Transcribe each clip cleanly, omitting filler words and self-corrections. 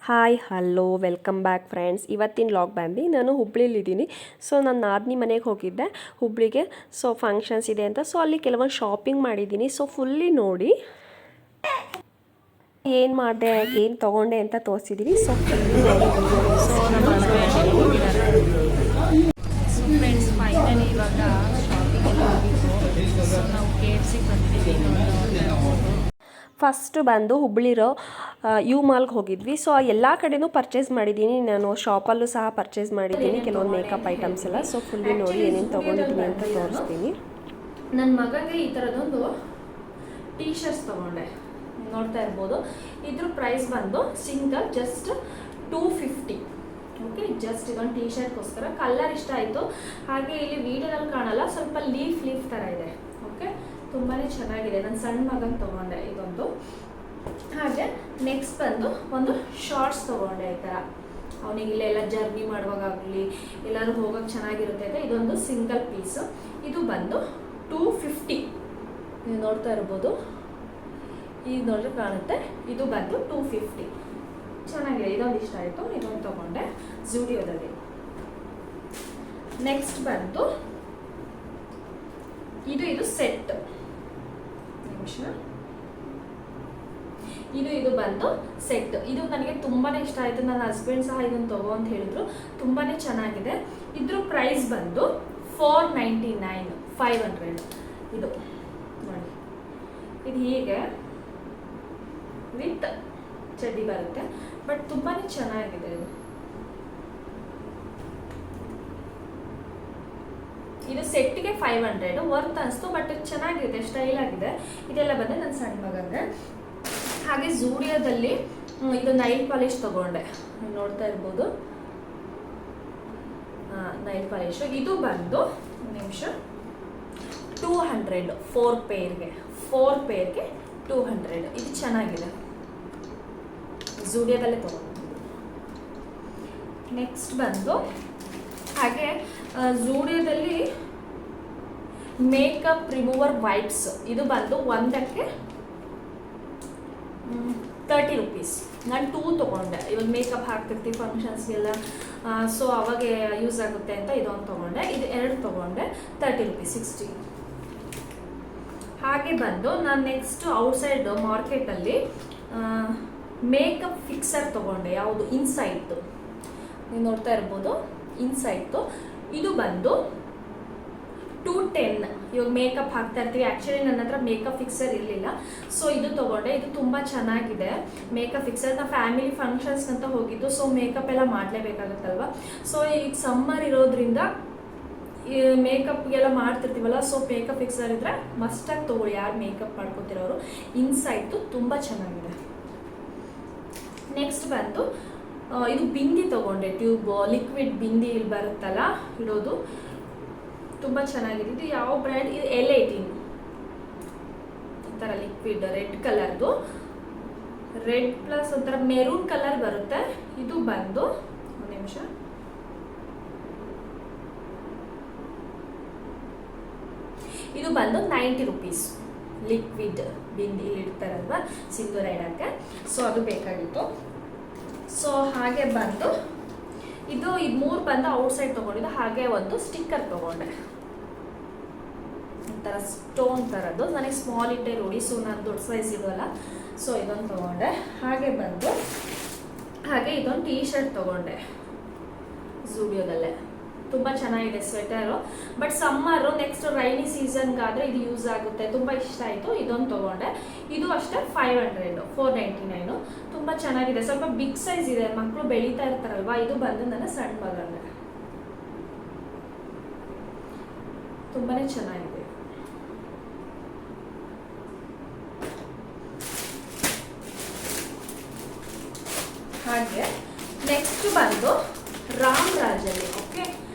Hi hello welcome back friends. ಇವತ್ತಿನ log ಬಂದು ನಾನು ಹುಬ್ಳಿಲಿದ್ದೀನಿ. ಸೊ ನಾನು ನಾದಿನಿ ಮನೆಗೆ ಹೋಗಿದ್ದೆ ಹುಬ್ಳಿಗೆ. ಸೊ ಫಂಕ್ಷನ್ಸ್ ಇದೆ ಅಂತ, ಸೊ ಅಲ್ಲಿ ಕೆಲವೊಂದು ಶಾಪಿಂಗ್ ಮಾಡಿದ್ದೀನಿ. ಸೊ ಫುಲ್ಲಿ ನೋಡಿ ಏನು ಮಾಡಿದೆ, ಏನು ತೊಗೊಂಡೆ ಅಂತ ತೋರಿಸಿದ್ದೀನಿ. ಸೊ ಫುಲ್ಲಿ ನೋಡಿ. ಸೊ ನಮ್ಮ ಫ್ರೆಂಡ್ಸ್ ಫೈನಲಿ ಇವಾಗ ಶಾಪಿಂಗ್ ಎಲ್ಲ ಹೋಗಿದ್ದು. ಸೊ ನಾವು KFC ಬಂದಿದ್ದೀವಿ. ಫಸ್ಟ್ ಬಂದು ಹುಬ್ಳಿರೋ ಯು ಮಾಲ್ಗೆ ಹೋಗಿದ್ವಿ. ಸೊ ಎಲ್ಲ ಕಡೆನೂ ಪರ್ಚೇಸ್ ಮಾಡಿದ್ದೀನಿ ನಾನು. ಶಾಪಲ್ಲೂ ಸಹ ಪರ್ಚೇಸ್ ಮಾಡಿದ್ದೀನಿ ಕೆಲವೊಂದು ಮೇಕಪ್ ಐಟಮ್ಸ್ ಎಲ್ಲ. ಸೊ ಫುಲ್ಲಿ ನೋಡಿ ಏನೇನು ತೊಗೊಂಡಿದ್ದೀನಿ ಅಂತ ತೋರಿಸ್ತೀನಿ. ನನ್ನ ಮಗನಿಗೆ ಈ ಥರದೊಂದು ಟೀ ಶರ್ಟ್ಸ್ ತೊಗೊಂಡೆ, ನೋಡ್ತಾ ಇರ್ಬೋದು. ಇದ್ರ ಪ್ರೈಸ್ ಬಂದು ಸಿಂಗಲ್ ಜಸ್ಟ್ 250. ಓಕೆ, ಜಸ್ಟ್ ಇದೊಂದು ಟೀ ಶರ್ಟ್ಗೋಸ್ಕರ. ಕಲರ್ ಇಷ್ಟ ಆಯಿತು. ಹಾಗೆ ಇಲ್ಲಿ ವಿಡಿಯೋದಲ್ಲಿ ಕಾಣಲ್ಲ, ಸ್ವಲ್ಪ ಲೀಫ್ ಥರ ಇದೆ. ಓಕೆ, ತುಂಬಾ ಚೆನ್ನಾಗಿದೆ. ನನ್ನ ಸಣ್ಣ ಮಗನ ತೊಗೊಂಡೆ ಇದೊಂದು. ಹಾಗೆ ನೆಕ್ಸ್ಟ್ ಬಂದು ಒಂದು ಶಾರ್ಟ್ಸ್ ತೊಗೊಂಡೆ. ಈ ಥರ ಅವನಿಗೆ ಇಲ್ಲೆಲ್ಲ ಜರ್ನಿ ಮಾಡುವಾಗಲಿ ಎಲ್ಲರೂ ಹೋಗೋಕ್ಕೆ ಚೆನ್ನಾಗಿರುತ್ತೆ ಅಂತ ಇದೊಂದು ಸಿಂಗಲ್ ಪೀಸು. ಇದು ಬಂದು 250. ನೀವು ನೋಡ್ತಾ ಇರ್ಬೋದು, ಈಗ ನೋಡ್ರೆ ಕಾಣುತ್ತೆ. ಇದು ಬಂದು 250. ಚೆನ್ನಾಗಿದೆ. ಇದೊಂದು ಇಷ್ಟ ಆಯಿತು, ಇದೊಂದು ತೊಗೊಂಡೆ ಝೂಡಿಯೋದಲ್ಲಿ. ನೆಕ್ಸ್ಟ್ ಬಂದು ಇದು ಸೆಟ್. ನಿಮಿಷ, ಇದು ಬಂದು ಸೆಟ್. ಇದು ನನಗೆ ತುಂಬಾ ಇಷ್ಟ ಆಯಿತು. ನನ್ನ ಹಸ್ಬೆಂಡ್ ಸಹ ಇದನ್ನು ತಗೋ ಅಂತ ಹೇಳಿದ್ರು. ತುಂಬಾ ಚೆನ್ನಾಗಿದೆ. ಇದ್ರ ಪ್ರೈಸ್ ಬಂದು 499, 500. ಇದು ನೋಡಿ, ಇದು ಹೀಗೆ ವಿತ್ ಚಡ್ಡಿ ಬರುತ್ತೆ. ಬಟ್ ತುಂಬಾ ಚೆನ್ನಾಗಿದೆ ಇದು. ಇದು ಸೆಟ್ಟಿಗೆ 500 ವರ್ತ್ ಅನಿಸ್ತು. ಬಟ್ ಚೆನ್ನಾಗಿದೆ, ಸ್ಟೈಲ್ ಆಗಿದೆ. ಇದೆಲ್ಲ ಬಂದೆ ನನ್ನ ಸಣ್ಣ ಮಗಂಗೆ. ಹಾಗೆ ಝೂಡಿಯೋದಲ್ಲಿ ಇದು ನೈಲ್ ಪಾಲಿಶ್ ತಗೊಂಡೆ, ನೋಡ್ತಾ ಇರ್ಬೋದು. ನೈಲ್ ಪಾಲಿಶ್ ಇದು ಬಂದು ನಿಮಿಷ 200. 4 ಪೇರ್ಗೆ 200. ಇದು ಚೆನ್ನಾಗಿದೆ, ಝೂಡಿಯೋದಲ್ಲೇ ತಗೊಂಡು. ನೆಕ್ಸ್ಟ್ ಬಂದು ಹಾಗೆ ಝೂಡಿಯೋದಲ್ಲಿ ಮೇಕಪ್ ರಿಮೂವರ್ ವೈಪ್ಸ್. ಇದು ಬಂದು ಒಂದಕ್ಕೆ 30 ರೂಪೀಸ್. ನಾನು 2 ತೊಗೊಂಡೆ. ಇವಾಗ ಮೇಕಪ್ ಹಾಕ್ತಿರ್ತೀವಿ ಫಂಕ್ಷನ್ಸ್ಗೆಲ್ಲ, ಸೊ ಅವಾಗ ಯೂಸ್ ಆಗುತ್ತೆ ಅಂತ ಇದೊಂದು ತೊಗೊಂಡೆ. ಇದು 2 ತೊಗೊಂಡೆ, 30 ರೂಪೀಸ್, 60. ಹಾಗೆ ಬಂದು ನಾನು ನೆಕ್ಸ್ಟ್ ಔಟ್ಸೈಡ್ ಮಾರ್ಕೆಟಲ್ಲಿ ಮೇಕಪ್ ಫಿಕ್ಸರ್ ತೊಗೊಂಡೆ. ಯಾವುದು? ಇನ್ಸೈಟ್ದು. ನೀವು ನೋಡ್ತಾ ಇರ್ಬೋದು, ಇನ್ಸೈಟ್ದು. ಇದು ಬಂದು 210. ಇವಾಗ ಮೇಕಪ್ ಹಾಕ್ತಾ ಇರ್ತೀವಿ. ಆ್ಯಕ್ಚುಲಿ ನನ್ನ ಹತ್ರ ಮೇಕಪ್ ಫಿಕ್ಸರ್ ಇರಲಿಲ್ಲ, ಸೊ ಇದು ತೊಗೊಂಡೆ. ಇದು ತುಂಬ ಚೆನ್ನಾಗಿದೆ ಮೇಕಪ್ ಫಿಕ್ಸರ್. ನಾವು ಫ್ಯಾಮಿಲಿ ಫಂಕ್ಷನ್ಸ್ ಅಂತ ಹೋಗಿದ್ದು, ಸೊ ಮೇಕಪ್ ಎಲ್ಲ ಮಾಡಲೇಬೇಕಾಗುತ್ತಲ್ವ. ಸೊ ಈಗ ಸಮ್ಮರ್ ಇರೋದ್ರಿಂದ ಮೇಕಪ್ಗೆಲ್ಲ ಮಾಡ್ತಿರ್ತೀವಲ್ಲ, ಸೊ ಮೇಕಪ್ ಫಿಕ್ಸರ್ ಇದ್ದರೆ ಮಸ್ಟಾಗಿ ತೊಗೊಳ್ಳಿ ಯಾರು ಮೇಕಪ್ ಮಾಡ್ಕೊತಿರೋರು. ಇನ್ಸೈಟ್ದು ತುಂಬ ಚೆನ್ನಾಗಿದೆ. ನೆಕ್ಸ್ಟ್ ಬಂದು ಇದು ಬಿಂದಿ ತೊಗೊಂಡೆ. ಟ್ಯೂಬ್ ಲಿಕ್ವಿಡ್ ಬಿಂದಿ ಇಲ್ಲಿ ಬರುತ್ತಲ್ಲ ಇಡೋದು, ತುಂಬ ಚೆನ್ನಾಗಿದೆ. ಇದು ಯಾವ ಬ್ರ್ಯಾಂಡ್? ಇದು L18. ಈ ಥರ ಲಿಕ್ವಿಡ್ ರೆಡ್ ಕಲರ್ದು, ರೆಡ್ ಪ್ಲಸ್ ಒಂಥರ ಮೆರೂನ್ ಕಲರ್ ಬರುತ್ತೆ. ಇದು ಬಂದು ಒಂದು ನಿಮಿಷ, ಇದು ಬಂದು 90 ರೂಪೀಸ್. ಲಿಕ್ವಿಡ್ ಬಿಂದಿ ಇಲ್ಲಿ ಇಡ್ತಾರಲ್ವ ಸಿಂಧೂರ ಇಡೋಕ್ಕೆ, ಸೊ ಅದು ಬೇಕಾಗಿತ್ತು. ಸೊ ಹಾಗೆ ಬಂದು ಇದು 3 ಬಂದು ಔಟ್ಸೈಡ್ ತೊಗೊಂಡಿದ್ದು. ಹಾಗೆ ಒಂದು ಸ್ಟಿಕ್ಕರ್ ತೊಗೊಂಡೆ, ಒಂಥರ ಸ್ಟೋನ್ ಥರದ್ದು. ನನಗೆ ಸ್ಮಾಲ್ ಇಟ್ಟೆ ರೂಢಿ, ಸೊ ನಾನು ದೊಡ್ಡ ಸೈಜ್ ಇಡುವಲ್ಲ, ಸೊ ಇದೊಂದು ತೊಗೊಂಡೆ. ಹಾಗೆ ಬಂದು ಇದೊಂದು ಟೀ ಶರ್ಟ್ ತೊಗೊಂಡೆ ಝೂಡಿಯೋದಲ್ಲೇ. ತುಂಬ ಚೆನ್ನಾಗಿದೆ sweater. But summer next rainy ಸೀಸನ್ಗಾದರೆ ಇದು ಯೂಸ್ ಆಗುತ್ತೆ. ತುಂಬ ಇಷ್ಟ ಆಯಿತು, ಇದೊಂದು ತೊಗೊಂಡೆ. ಇದು ಅಷ್ಟೇ 500, 499. ತುಂಬ ಚೆನ್ನಾಗಿದೆ. ಸ್ವಲ್ಪ ಬಿಗ್ ಸೈಜ್ ಇದೆ, ಮಕ್ಕಳು ಬೆಳೀತಾ ಇರ್ತಾರಲ್ವ. ಇದು ಬಂದು ನನ್ನ ಸಣ್ಣ ಮಗನಿಗೆ ತುಂಬಾ ಚೆನ್ನಾಗಿದೆ. ಹಾಗೆ ನೆಕ್ಸ್ಟ್ ಬಂದು ರಾಮರಾಜಲ್ಲಿ. ಓಕೆ,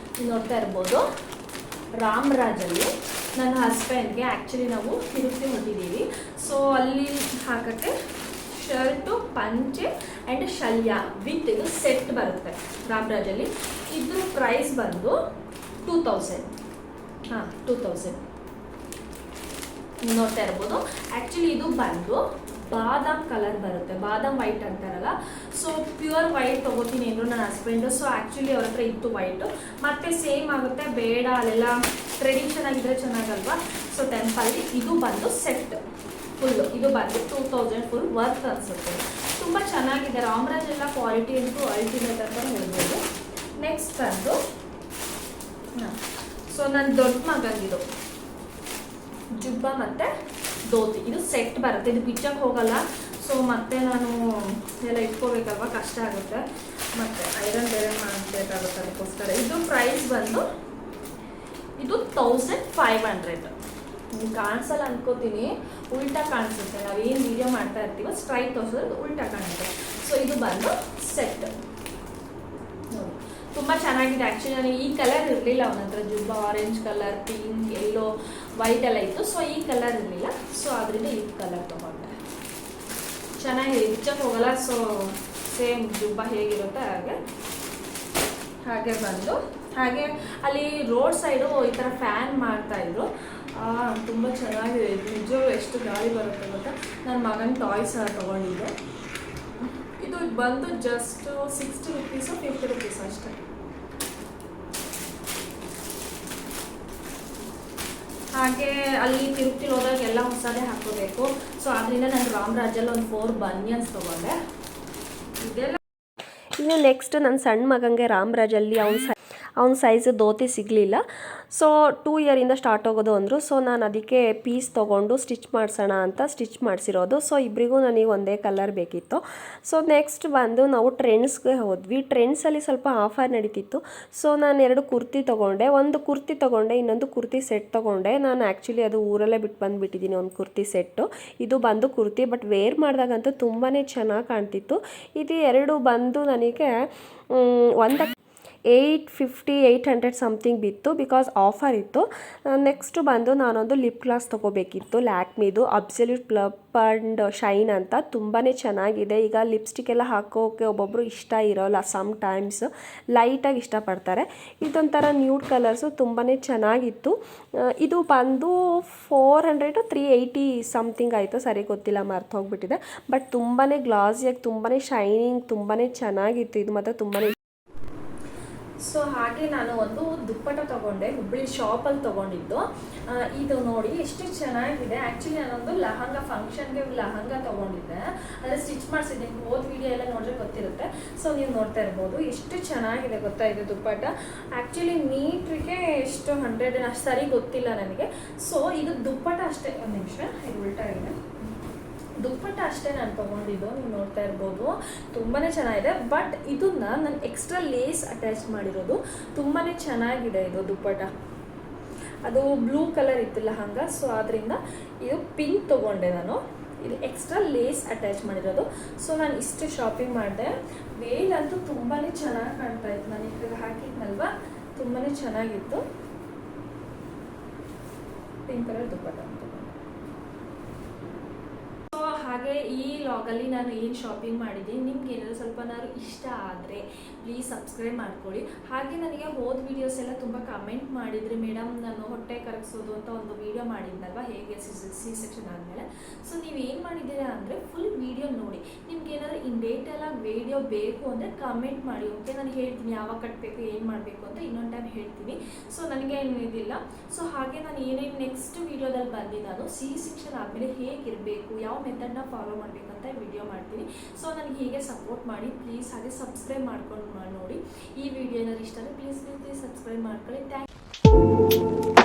ನೋಡ್ತಾ ಇರ್ಬೋದು, ರಾಮರಾಜಲ್ಲಿ ನನ್ನ ಹಸ್ಬೆಂಡ್ಗೆ ಆ್ಯಕ್ಚುಲಿ ನಾವು ತಿರುಪತಿ ಹೊಟ್ಟಿದ್ದೀವಿ. ಸೊ ಅಲ್ಲಿ ಹಾಕೋಕ್ಕೆ ಶರ್ಟು, ಪಂಚೆ ಆ್ಯಂಡ್ ಶಲ್ಯ ವಿತ್ ಇದು ಸೆಟ್ ಬರುತ್ತೆ ರಾಮರಾಜಲ್ಲಿ. ಇದ್ರ ಪ್ರೈಸ್ ಬಂದು 2000. 2000 ನೋಡ್ತಾ ಇರ್ಬೋದು. ಆ್ಯಕ್ಚುಲಿ ಇದು ಬಂದು ಬಾದಾಮ್ ಕಲರ್ ಬರುತ್ತೆ, ಬಾದಾಮ್ ವೈಟ್ ಅಂತಾರಲ್ಲ. ಸೊ ಪ್ಯೂರ್ ವೈಟ್ ತೊಗೋತೀನಿ ಅಂದರು ನನ್ನ ಹಸ್ಬೆಂಡು. ಸೊ ಆ್ಯಕ್ಚುಲಿ ಅವ್ರ ಹತ್ರ ಇತ್ತು ವೈಟು, ಮತ್ತು ಸೇಮ್ ಆಗುತ್ತೆ, ಬೇಡ ಅಲ್ಲೆಲ್ಲ ಟ್ರೆಡಿಷನ್ ಆಗಿದ್ರೆ ಚೆನ್ನಾಗಲ್ವಾ. ಸೊ ಟೆಂಪಲ್ಲಿ ಇದು ಬಂದು ಸೆಟ್ ಫುಲ್ಲು, ಇದು ಬಂದು 2000 ಫುಲ್ ವರ್ತ್ ಅನಿಸುತ್ತೆ. ತುಂಬ ಚೆನ್ನಾಗಿದೆ. ರಾಮರಾಜ್ ಎಲ್ಲ ಕ್ವಾಲಿಟಿ ಅಂತೂ ಅಲ್ಟಿಮೇಟ್ ಅಂತ ಹೇಳ್ಬೋದು. ನೆಕ್ಸ್ಟ್ ಬಂದು ಸೊ ನನ್ನ ದೊಡ್ಡ ಮಗನಿದು ಜುಬ್ಬ ಮತ್ತು ಧೋತಿ, ಇದು ಸೆಟ್ ಬರುತ್ತೆ. ಇದು ಬಿಚ್ಚಕ್ಕೆ ಹೋಗಲ್ಲ. ಸೊ ಮತ್ತೆ ನಾನು ಎಲ್ಲ ಇಟ್ಕೋಬೇಕಲ್ವ, ಕಷ್ಟ ಆಗುತ್ತೆ, ಮತ್ತು ಐರನ್ ಬೇರೆ ಮಾಡಬೇಕಾಗುತ್ತೆ. ಅದಕ್ಕೋಸ್ಕರ ಇದು ಪ್ರೈಸ್ ಬಂದು ಇದು 1500. ನೀವು ಕಾಣಿಸಲ್ಲ ಅನ್ಕೋತೀನಿ, ಉಲ್ಟಾ ಕಾಣಿಸುತ್ತೆ. ನಾವೇನು ವೀಡಿಯೋ ಮಾಡ್ತಾ ಇರ್ತೀವೋ ಸ್ಟ್ರೈಟ್ ತೋರಿಸೋದು ಉಲ್ಟಾ ಕಾಣುತ್ತೆ. ಸೊ ಇದು ಬಂದು ಸೆಟ್ ನೋಡಿ, ತುಂಬ ಚೆನ್ನಾಗಿದೆ. ಆ್ಯಕ್ಚುಲಿ ನನಗೆ ಈ ಕಲರ್ ಇರಲಿಲ್ಲ ಅವನ ಹತ್ರ. ಜುಬ್ಬ ಆರೆಂಜ್ ಕಲರ್, ಪಿಂಕ್, ಎಲ್ಲೋ, ವೈಟ್ ಎಲ್ಲ ಇತ್ತು. ಸೊ ಈ ಕಲರ್ ಇರಲಿಲ್ಲ. ಸೊ ಅದರಿಂದ ಈ ಕಲರ್ ತೊಗೊಂಡೆ. ಚೆನ್ನಾಗಿದೆ, ಬಿಚ್ಚಕ್ಕೆ ಹೋಗಲ್ಲ. ಸೊ ಸೇಮ್ ಜುಬ್ಬ ಹೇಗಿರುತ್ತೆ ಹಾಗೆ ಬಂದು ಹಾಗೆ ಅಲ್ಲಿ ರೋಡ್ ಸೈಡು ಈ ಥರ ಫ್ಯಾನ್ ಮಾಡ್ತಾಯಿದ್ರು. ತುಂಬ ಚೆನ್ನಾಗಿದೆ. ನಿಜವೂ ಎಷ್ಟು ಗಾಳಿ ಬರುತ್ತೆ ಗೊತ್ತಾ. ನನ್ನ ಮಗನ ಟಾಯ್ಸ್ ತೊಗೊಂಡಿದ್ದೆ. ಇದು ಬಂದು ಜಸ್ಟ್ 60 ರುಪೀಸು 50 ರುಪೀಸ್ ಅಷ್ಟೇ. ಹಾಗೆ ಅಲ್ಲಿ ತಿರುಪ್ತಿಲಿ ಹೋದಾಗ ಎಲ್ಲ ಹೊಸದೇ ಹಾಕೋಬೇಕು. ಸೊ ಅದರಿಂದ ನಾನು ರಾಮರಾಜಲ್ಲಿ ಒಂದು 4 ಬನಿಯನ್ಸ್ ತೊಗೊಂಡೆ. ಇದೆಲ್ಲ ಇನ್ನು ನೆಕ್ಸ್ಟ್ ನನ್ನ ಸಣ್ಣ ಮಗನಿಗೆ ರಾಮರಾಜಲ್ಲಿ ಅವ್ನ ಸೈಜ್ ಧೋತಿ ಸಿಗಲಿಲ್ಲ. ಸೊ 2 ಇಯರಿಂದ ಸ್ಟಾರ್ಟ್ ಆಗೋದು ಅಂದರು. ಸೊ ನಾನು ಅದಕ್ಕೆ ಪೀಸ್ ತೊಗೊಂಡು ಸ್ಟಿಚ್ ಮಾಡಿಸೋಣ ಅಂತ ಸ್ಟಿಚ್ ಮಾಡಿಸಿರೋದು. ಸೊ ಇಬ್ಬರಿಗೂ ನನಗೆ ಒಂದೇ ಕಲರ್ ಬೇಕಿತ್ತು. ಸೊ ನೆಕ್ಸ್ಟ್ ಬಂದು ನಾವು ಟ್ರೆಂಡ್ಸ್ಗೆ ಹೋದ್ವಿ. ಟ್ರೆಂಡ್ಸಲ್ಲಿ ಸ್ವಲ್ಪ ಆಫರ್ ನಡೀತಿತ್ತು. ಸೊ ನಾನು 2 ಕುರ್ತಿ ತೊಗೊಂಡೆ. ಒಂದು ಕುರ್ತಿ ತೊಗೊಂಡೆ, ಇನ್ನೊಂದು ಕುರ್ತಿ ಸೆಟ್ ತೊಗೊಂಡೆ. ನಾನು ಆ್ಯಕ್ಚುಲಿ ಅದು ಊರಲ್ಲೇ ಬಿಟ್ಟು ಬಂದುಬಿಟ್ಟಿದ್ದೀನಿ ಒಂದು ಕುರ್ತಿ ಸೆಟ್ಟು. ಇದು ಬಂದು ಕುರ್ತಿ, ಬಟ್ ವೇರ್ ಮಾಡಿದಾಗಂತೂ ತುಂಬಾ ಚೆನ್ನಾಗಿ ಕಾಣ್ತಿತ್ತು. ಇದು 2 ಬಂದು ನನಗೆ ಒಂದು 850 800 ಸಮಥಿಂಗ್ ಬಿತ್ತು, ಬಿಕಾಸ್ ಆಫರ್ ಇತ್ತು. ನೆಕ್ಸ್ಟ್ ಬಂದು ನಾನೊಂದು ಲಿಪ್ ಗ್ಲಾಸ್ ತೊಗೋಬೇಕಿತ್ತು, ಲ್ಯಾಕ್ಮಿದು ಅಬ್ಸಲ್ಯೂಟ್ ಪ್ಲಪ್ ಆ್ಯಂಡ್ ಶೈನ್ ಅಂತ. ತುಂಬಾ ಚೆನ್ನಾಗಿದೆ. ಈಗ ಲಿಪ್ಸ್ಟಿಕ್ ಎಲ್ಲ ಹಾಕೋಕ್ಕೆ ಒಬ್ಬೊಬ್ಬರು ಇಷ್ಟ ಇರೋಲ್ಲ, ಸಮ್ ಟೈಮ್ಸ್ ಲೈಟಾಗಿ ಇಷ್ಟಪಡ್ತಾರೆ. ಇದೊಂಥರ ನ್ಯೂಡ್ ಕಲರ್ಸು ತುಂಬಾ ಚೆನ್ನಾಗಿತ್ತು. ಇದು ಬಂದು 400 380 ಸಮಥಿಂಗ್ ಆಯಿತು, ಸರಿ ಗೊತ್ತಿಲ್ಲ, ಮರ್ತು ಹೋಗ್ಬಿಟ್ಟಿದೆ. ಬಟ್ ತುಂಬಾ ಗ್ಲಾಸಿಯಾಗಿ, ತುಂಬಾ ಶೈನಿಂಗ್, ತುಂಬಾ ಚೆನ್ನಾಗಿತ್ತು. ಇದು ಮಾತ್ರ ತುಂಬಾ. ಸೊ ಹಾಗೆ ನಾನು ಒಂದು ದುಪ್ಪಟ ತೊಗೊಂಡೆ, ಹುಬ್ಬಳ್ಳಿ ಶಾಪಲ್ಲಿ ತೊಗೊಂಡಿದ್ದು. ಇದು ನೋಡಿ ಎಷ್ಟು ಚೆನ್ನಾಗಿದೆ. ಆ್ಯಕ್ಚುಲಿ ನಾನೊಂದು ಲಹಂಗ ಫಂಕ್ಷನ್ಗೆ ಲಹಂಗ ತೊಗೊಂಡಿದ್ದೆ, ಅಂದರೆ ಸ್ಟಿಚ್ ಮಾಡಿಸಿದ್ದೀನಿ. ಹೋದ ವಿಡಿಯೋ ಎಲ್ಲ ನೋಡಿದ್ರೆ ಗೊತ್ತಿರುತ್ತೆ. ಸೊ ನೀವು ನೋಡ್ತಾ ಇರ್ಬೋದು ಎಷ್ಟು ಚೆನ್ನಾಗಿದೆ ಗೊತ್ತಾ ಇದು ದುಪ್ಪಟ. ಆ್ಯಕ್ಚುಲಿ ಮೀಟ್ರಿಗೆ ಎಷ್ಟು 100 ಅಷ್ಟು ಸರಿ ಗೊತ್ತಿಲ್ಲ ನನಗೆ. ಸೊ ಇದು ದುಪ್ಪಟ ಅಷ್ಟೇ. ಒಂದು ನಿಮಿಷ, ಇದು ಉಲ್ಟಾ ಇದೆ. ದುಪ್ಪಟ್ಟ ಅಷ್ಟೇ ನಾನು ತೊಗೊಂಡಿದ್ದು, ನೀವು ನೋಡ್ತಾ ಇರ್ಬೋದು. ತುಂಬಾ ಚೆನ್ನಾಗಿದೆ. ಬಟ್ ಇದನ್ನ ನಾನು ಎಕ್ಸ್ಟ್ರಾ ಲೇಸ್ ಅಟ್ಯಾಚ್ ಮಾಡಿರೋದು. ತುಂಬಾ ಚೆನ್ನಾಗಿದೆ ಇದು ದುಪ್ಪಟ್ಟ. ಅದು ಬ್ಲೂ ಕಲರ್ ಇತ್ತು ಲಹಂಗ. ಸೊ ಆದ್ದರಿಂದ ಇದು ಪಿಂಕ್ ತೊಗೊಂಡೆ ನಾನು. ಇದು ಎಕ್ಸ್ಟ್ರಾ ಲೇಸ್ ಅಟ್ಯಾಚ್ ಮಾಡಿರೋದು. ಸೊ ನಾನು ಇಷ್ಟು ಶಾಪಿಂಗ್ ಮಾಡಿದೆ. ವೇಲ್ ಅಂತೂ ತುಂಬಾ ಚೆನ್ನಾಗಿ ಕಾಣ್ತಾ ಇತ್ತು. ನಾನು ಈಗ ಹಾಕಿದ್ನಲ್ವ, ತುಂಬಾ ಚೆನ್ನಾಗಿತ್ತು. ಪಿಂಕ್ ಕಲರ್ ದುಪ್ಪಟ್ಟ ಅಂತ. ಹಾಗೆ ಈ ಲಾಗಲ್ಲಿ ನಾನು ಏನು ಶಾಪಿಂಗ್ ಮಾಡಿದ್ದೀನಿ, ನಿಮ್ಗೆ ಏನಾದರೂ ಸ್ವಲ್ಪನಾದ್ರು ಇಷ್ಟ ಆದರೆ ಪ್ಲೀಸ್ ಸಬ್ಸ್ಕ್ರೈಬ್ ಮಾಡ್ಕೊಳ್ಳಿ. ಹಾಗೆ ನನಗೆ ಹೋದ ವೀಡಿಯೋಸ್ ಎಲ್ಲ ತುಂಬ ಕಮೆಂಟ್ ಮಾಡಿದ್ರಿ, ಮೇಡಮ್ ನಾನು ಹೊಟ್ಟೆ ಕರಗಿಸೋದು ಅಂತ ಒಂದು ವೀಡಿಯೋ ಮಾಡಿದ್ನಲ್ವ, ಹೇಗೆ ಸಿ ಸೆಕ್ಷನ್ ಆದಮೇಲೆ. ಸೊ ನೀವು ಏನು ಮಾಡಿದ್ದೀರಾ ಅಂದರೆ ಫುಲ್ ವೀಡಿಯೋ ನೋಡಿ. ನಿಮ್ಗೆ ಏನಾದರೂ ಇನ್ ಡೇಟೆಲ್ಲ ವೀಡಿಯೋ ಬೇಕು ಅಂದರೆ ಕಮೆಂಟ್ ಮಾಡಿ, ಓಕೆ. ನಾನು ಹೇಳ್ತೀನಿ ಯಾವಾಗ ಕಟ್ಟಬೇಕು, ಏನು ಮಾಡಬೇಕು ಅಂತ ಇನ್ನೊಂದು ಟೈಮ್ ಹೇಳ್ತೀನಿ. ಸೊ ನನಗೆ ಏನು ಇದಿಲ್ಲ. ಸೊ ಹಾಗೆ ನಾನು ಏನೇನು ನೆಕ್ಸ್ಟ್ ವೀಡಿಯೋದಲ್ಲಿ ಬಂದು ನಾನು ಸಿ ಸೆಕ್ಷನ್ ಆದಮೇಲೆ ಹೇಗಿರಬೇಕು, ಯಾವ ಮೆಥಡ್ನ ಫಾಲೋ ಮಾಡಬೇಕಂತ ವಿಡಿಯೋ ಮಾಡ್ತೀನಿ. ಸೊ ನನಗೆ ಹೀಗೆ ಸಪೋರ್ಟ್ ಮಾಡಿ ಪ್ಲೀಸ್. ಹಾಗೆ ಸಬ್ಸ್ಕ್ರೈಬ್ ಮಾಡ್ಕೊಂಡು ನೋಡಿ. ಈ ವಿಡಿಯೋ ಏನಾದ್ರು ಇಷ್ಟ ಆದರೆ ಪ್ಲೀಸ್ ಸಬ್ಸ್ಕ್ರೈಬ್ ಮಾಡ್ಕೊಳ್ಳಿ. Thank you.